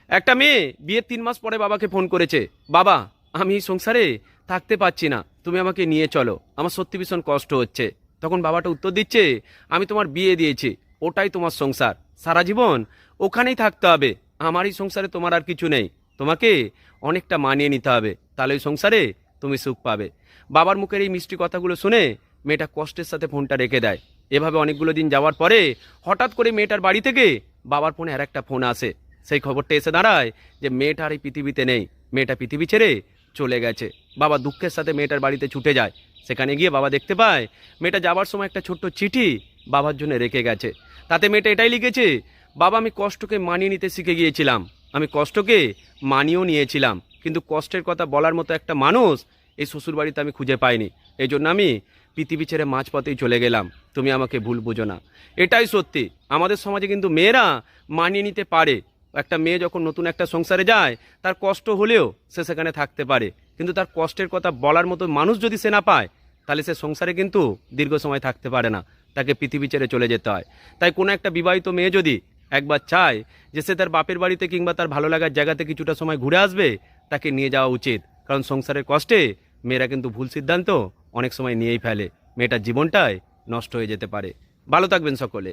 একটা মেয়ে বিয়ের 3 মাস পরে বাবাকে ফোন করেছে, বাবা আমি এই সংসারে থাকতে পারছি না, তুমি আমাকে নিয়ে চলো, আমার সত্যি ভীষণ কষ্ট হচ্ছে। তখন বাবাটা উত্তর দিচ্ছে, আমি তোমার বিয়ে দিয়েছি, ওটাই তোমার সংসার, সারা জীবন ওখানেই থাকতে হবে, আমার এই সংসারে তোমার আর কিছু নেই, তোমাকে অনেকটা মানিয়ে নিতে হবে, তাহলে ওই সংসারে তুমি সুখ পাবে। বাবার মুখের এই মিষ্টি কথাগুলো শুনে মেয়েটা কষ্টের সাথে ফোনটা রেখে দেয়। এভাবে অনেকগুলো দিন যাওয়ার পরে হঠাৎ করে মেয়েটার বাড়ি থেকে বাবার ফোনে আর একটা ফোন আসে। সেই খবরটা এসে দাঁড়ায় যে মেয়েটা আর এই পৃথিবীতে নেই, মেয়েটা পৃথিবী ছেড়ে চলে গেছে। বাবা দুঃখের সাথে মেয়েটার বাড়িতে ছুটে যায়। সেখানে গিয়ে বাবা দেখতে পায় মেয়েটা যাবার সময় একটা ছোট্ট চিঠি বাবার জন্য রেখে গেছে। তাতে মেয়েটা এটাই লিখেছে, বাবা আমি কষ্টকে মানিয়ে নিতে শিখে গিয়েছিলাম, আমি কষ্টকে মানিয়েও নিয়েছিলাম, কিন্তু কষ্টের কথা বলার মতো একটা মানুষ এই শ্বশুরবাড়িতে আমি খুঁজে পাইনি, এই জন্য আমি পৃথিবী ছেড়ে মাঝপথেই চলে গেলাম, তুমি আমাকে ভুল বুঝো না। এটাই সত্যি, আমাদের সমাজে কিন্তু মেয়েরা মানিয়ে নিতে পারে। একটা মেয়ে যখন নতুন একটা সংসারে যায়, তার কষ্ট হলেও সে সেখানে থাকতে পারে, কিন্তু তার কষ্টের কথা বলার মতো মানুষ যদি সে না পায়, তাহলে সে সংসারে কিন্তু দীর্ঘ সময় থাকতে পারে না, তাকে পৃথিবী ছেড়ে চলে যেতে হয়। তাই কোনো একটা বিবাহিত মেয়ে যদি একবার চায় যে সে তার বাপের বাড়িতে কিংবা তার ভালো লাগার জায়গাতে কিছুটা সময় ঘুরে আসবে, তাকে নিয়ে যাওয়া উচিত। কারণ সংসারের কষ্টে মেয়েরা কিন্তু ভুল সিদ্ধান্ত অনেক সময় নিয়েই ফেলে, মেয়েটার জীবনটাই নষ্ট হয়ে যেতে পারে। ভালো থাকবেন সকলে।